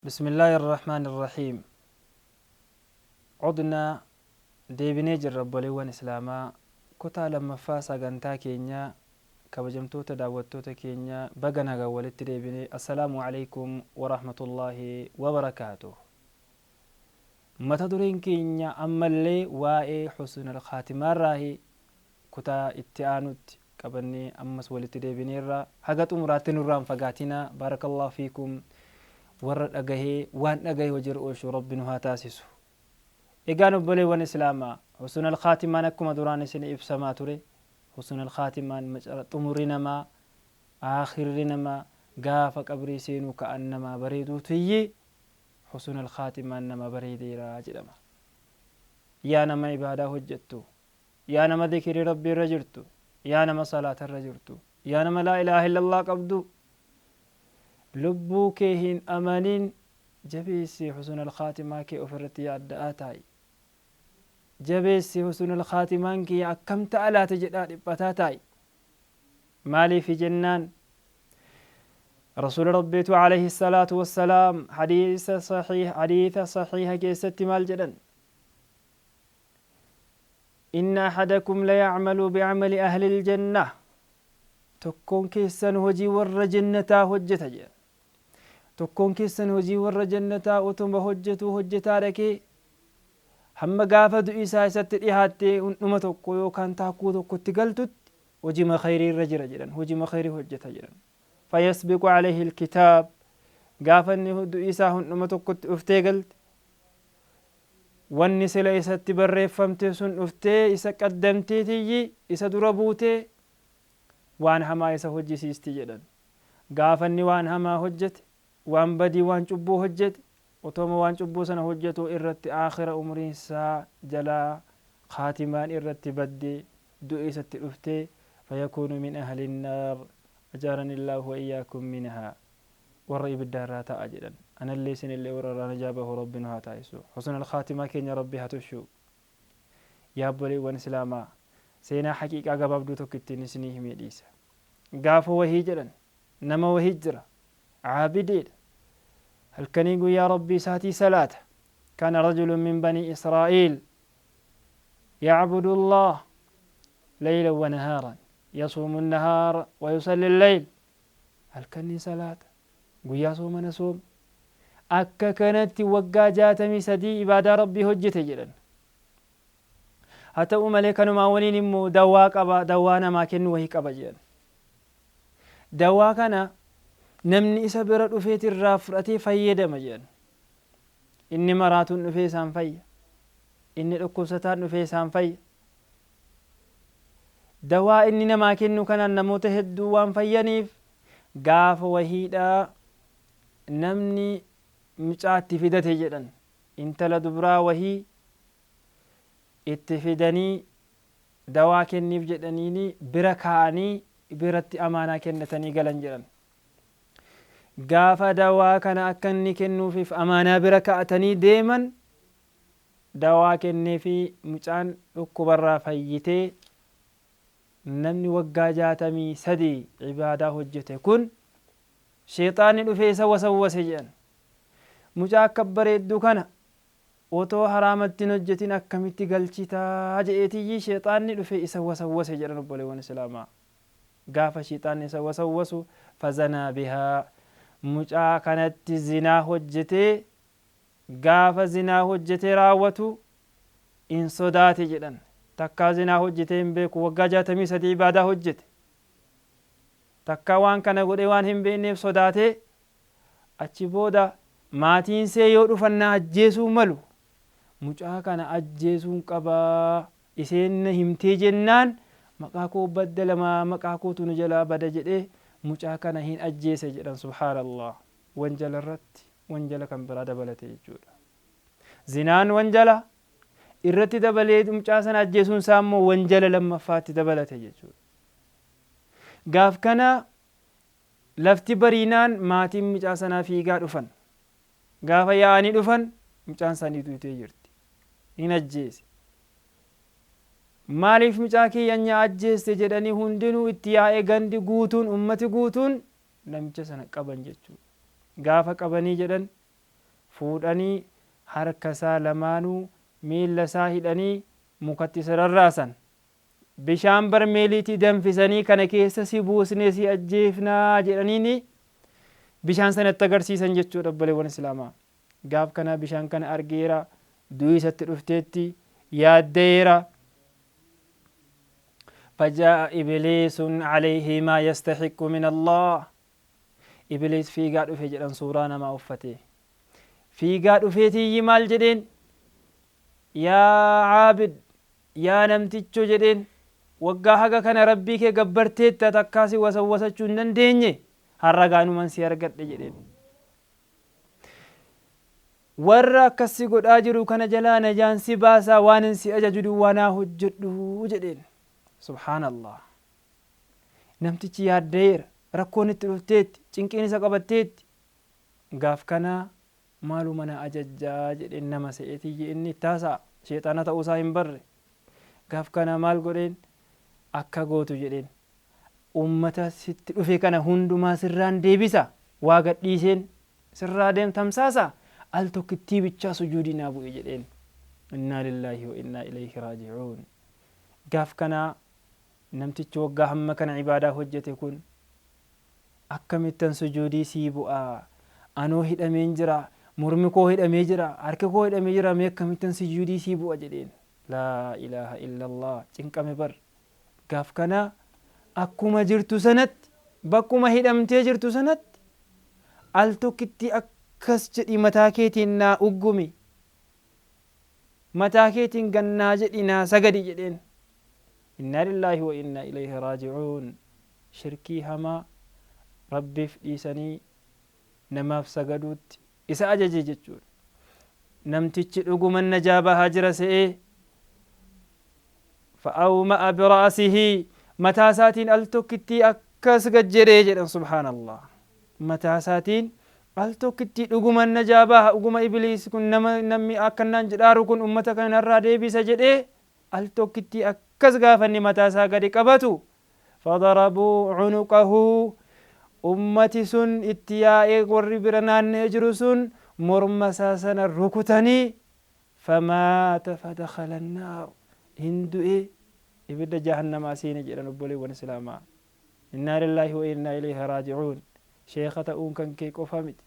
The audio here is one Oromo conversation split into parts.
بسم الله الرحمن الرحيم. عدنا ديبني جرب وليوان إسلاما كتا لما فاسا غنتا كينيا كبجمتو تداوتو تكينيا بغنا غولت ديبني. السلام عليكم ورحمة الله وبركاته. متدرين كينيا أما اللي وائي حسن الخاتمة راهي كتا اتعانت كبني أمس ولت ديبني را حقت أمراتن الرام فقاتنا. بارك الله فيكم. warra dhagahee waan dhagahe hojii oolchu rabbiin haa taasisu. Egaan obboleewwan islaamaa husnul khaatimaan akkuma duraan isin ibsamaa ture, husnul khaatimaan xumurri namaa aakhirri namaa gaafa qabrii seenuu ka'an namaa bareeduutu iyyee husnul khaatimaan nama bareedeera jedhama. Yaa nama ibaadaa hojjettu, yaa nama dhikrii rabbii irra jirtu, yaa nama salaata irra jirtu, yaa nama laa ilaaha illallah qabdu, lubbuu kee hin amanin jabeessi husnul khaatimaa kee ofirratti yaadda'aa taa'i. Jabeessi husnul khaatimaan kee akkam ta'a laata jedhaa dhiphataa taa'i. Maaliif jennaan rasuul rabbiitu alayhi salaatu wassalaam hadiisa saxiiha keessatti maal jedhan? inna ahadakum layacmalu bicamali ahli iljanna, tokkoon keessan hojii warra jannataa hojjeta jedha. tokkoon keessan hojii warra jannataa utuma hojjetaa dhaqee hamma gaafa du'i isaa isatti dhihaattee hundhuma tokko yookaan taakuu tokkotti galtutti hojii khayrii irra jira jedhan, hojii khayrii hojjeta jedhan. fayasbiqu alayhi alkitaab, gaafa inni du'i isaa hundhuma tokkotti dhuftee galte wanni sila isatti barreeffamte sun dhuftee isa qaddamteetiyyi isa dura buutee waan hamaa isa hojjisiisti jedhan. gaafa inni waan hamaa hojjete waan badii waan cubbuu hojjete otoma waan cubbuu sana hojjetu irratti aakhira umriin isaa jalaa khaatimaan irratti baddee du'i isatti dhuftee fayakuunu min ahli nnaar ajaarani illaahu wa iyyaakum minhaa, warra ibiddaa irraa ta'a jedhan. anallee isinillee warra irraa najaa bahu rabbiin haa taasisu. husnul khaatimaa keenya rabbi haa tushu. yaa obboleewwan islaamaa seenaa haqiiqaa gabaabduu tokko ittiin isinii himee dhiisa. gaafa wahii jedhan nama wahii jira عابدين هل كان يقول يا ربي ساتي صلاة. كان رجل من بني إسرائيل يعبد الله ليلا ونهارا، يصوم النهار ويصلي الليل. هل كان صلاة قل يا صوم نصوم أكا كانت وقا جاتمي سدي إبادة ربي هجت جدا. حتى ملكا نماولين مو دواك أبا دوانا ما كنو وهيك أبا جدا. دواكنا namni isa bira dhufeet irraa fudhatee fayyadama jedhan. inni maraatuun dhufee isaan fayya, inni dhukkubsataan dhufee isaan fayya. dawaa inni namaa kennu kanaan namoota hedduu waan fayyaniif gaafa wahiidhaa namni mucaatti fidate jedhan. intala dubraa wahii itti fidanii dawaa kenniif jedhaniini bira kaa'anii biratti amaanaa kennatanii galan jedhan. gaafa dawaa kana akka inni kennuufiif amaanaa bira kaa'atanii deeman dawaa kenneefi mucaan dhukkubarraa fayyitee namni waggaa 63 ibaadaa hojjete kun sheexaanni dhufee isa wasawwase jedhan. mucaa akka bareeddu kana otoo haraamatti hin hojjetin akkamitti galchitaa je'eetiyyi sheexaanni dhufee isa wasawwase jedhan obboleewwan islaamaa. gaafa sheexaanni isa wasawwasu fazanaa bihaa, mucaa kanatti zinaa hojjetee gaafa zinaa hojjetee raawwatu in sodaate jedhan. takkaa zinaa hojjetee hin beeku, waggaa 63 ibaadaa hojjete. takkaa waan kana godhe waan hin beekneef sodaatee achi booda maatiinsee yoo dhufannaa ajjeesuu malu mucaa kana ajjeesuun qabaa isheen himtee jennaan maqaa koo baddalamaa maqaa kootu nu jalaa bada jedhee mucaa kana hin ajjeese jedhan. subhaanallah, wanjala irratti wanjala kan biraa dabalate jechuudha. zinaan wanjala irratti dabalee mucaa sana ajjeesuun isaa immoo wanjala lammaffaatti dabalate jechuudha. gaaf kana lafti bariinaan maatiin mucaa sanaa fiigaa dhufan. gaafa yaa'anii dhufan mucaan isaanii duutee jirti, hin ajjeese. maaliif mucaa kiyya ajjeeste jedhanii hundinuu itti yaa'ee gandi guutuun ummati guutuun namicha sana qaban jechuudha. gaafa qabanii jedhan fuudhanii harka isaa lamaanuu miilla isaa hidhanii mukatti isa rarraasan. Bishaan barmeeliitii danfisanii kana keessa si buusnee si ajjeefnaa jedhaniini bishaan sanatti agarsiisan jechuudha obboleewwan islaamaa. Gaaf kana bishaan kana argeera, du'i isatti dhufteetti yaaddeera. فجاء إبليس عليه ما يستحق من الله. إبليس في قاعد في جدًا سورانا ما أفته في قاعد فيتي يمال جدين يا عابد يا نمتيجو جدين وقا حقا كان ربي كي قبرتيت تتكاسي وسوسة ننديني هرقانو من سيارقات جدين warra akkasii godhaa jiru kana jalaa najaan si baasaa waan si ajajudu waanaa hojjedhu jedheen. Subhaanallah. Namtichi yaaddeera, rakkoon itti dhufteetti, cinqiin isa qabatteetti. Gaaf kana maaluu mana ajajjaa jedheen nama se'eetii inni taasaa sheexaana ta'uusaa hin barre. Gaaf kana maal godheen akka gootu jedheen. Ummata sitti dhufe kana hundumaa sirraan deebisa, waa gadhiiseen sirraa deemtamsaasa. al tokkittii bichaa sujuudii naa bu'e jedheen. Innaa lillaahi wa innaa ilayhi raaji'uun. Gaaf kana namtichi waggaa hamma kana ibaadaa hojjete kun akkamittan sujuudii sii bu'aa? Anoo hidhameen jira, mormi koo hidhamee jira, harki koo hidhamee jira, mee akkamittan sujuudii sii bu'a jedheen. Laa ilaaha illallah. Cinqame bar. Gaaf kana akkuma jirtu sanatti, bakkuma hidhamtee jirtu sanatti al tokkittii akkas jedhi mataa keetiin naa uggumi, mataa keetiin gannaa jedhi naa sagadi jedheen. Innaa lillaahi wa innaa ilayhi raaji'uun. Shirkii hamaa rabbiif dhiisanii namaaf sagaduutti isa ajaje jechuudha. Namtichi dhuguman najaa bahaa jira se'ee fa'awma'a bira'asihi mataa isaatiin al tokkittii akkas gajjedhee jedhan. Subhaanallah. Mataa isaatiin al tokkittii dhuguman najaa baha, dhuguma ibliis kun namni akkanaan jedhaaru kun ummata kanarraa deebisa jedhee al tokkittii akkas gaafanni mataa isaa gadi qabatu. Fadarabuu cunuqahu. Ummati sun itti yaa'ee warri bira naannee jiru sun morma isaa sana rukutanii famaata fadakhala annaar. Hin du'e ibidda jahannamaa seene jedhan obboleewwan islaamaa. Innaa lillaahi wa innaa ilayhi raaji'uun. Sheekha ta'uun kan kee qofaa miti,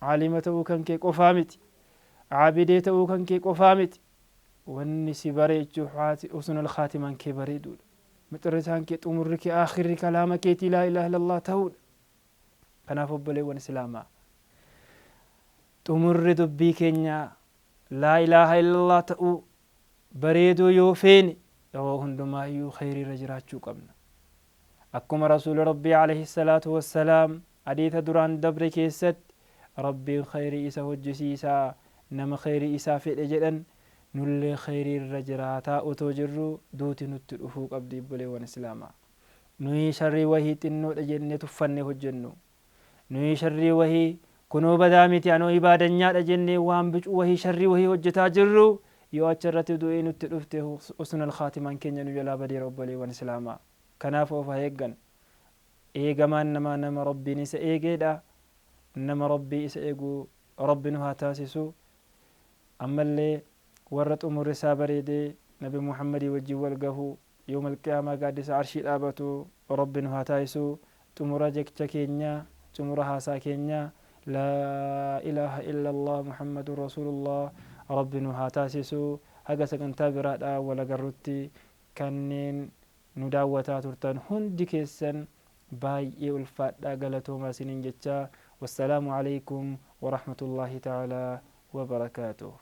caalima ta'uu kan kee qofaa miti, caabidee ta'uu kan kee qofaa miti. Wanni si bareechu husnul khaatimaan kee bareeduudha. Mixirrisaan kee xumurri kee aakhirri kalaama keetii laa ilaaha illallah ta'uudha. Kanaaf obboleewwan islaamaa xumurri dubbii keenyaa laa ilaaha illallah ta'uu bareeduu yoo feene yeroo hundumaayyuu khayriirra jiraachuu qabna. Akkuma rasuuli rabbii alayhi salaatu wassalaam hadiisa duraan dabre keessatti rabbiin khayrii isa hojjisiisaa nama khayrii isaa fedhe jedhan nullee khayriirra jiraataa otoo jirru duuti nutti dhufuu qabdi obboleewwan islaamaa. Nuyi sharrii wahii xinnoodha jennee tuffanne hojjennu, nuyi sharrii wahii kunoo badaa miti anoo ibaadanyaadha jennee waan bicuu wahii sharrii wahii hojjetaa jirru yoo achirratti du'ee nutti dhufte husnul khaatimaan keenya nu jalaa badeera obboleewwan islaamaa. Kanaaf of eeggan. Eegamaan nama rabbiin isa eegeedha. Nama rabbii isa eegu rabbiin haa taasisu. Ammallee warra xumurri isaa bareedee nabi Muhammadii wajjin wal gahu yoom alqiyaamaa gaaddisa arshii dhaabatu rabbiin haa taasisu. Xumura jecha keenya, xumura haasaa keenya laa ilaaha illallah muhammadun rasuulullah rabbiin haa taasisu. Haga sagantaa biraadhaa wal agarrutti kanneen nu daawwataa turtan hundi keessan baay'ee ulfaadhaa galatoomaa isiniin jechaa. Wassalaamu alaykum wa rahmatullahi ta'ala wa barakaatuh.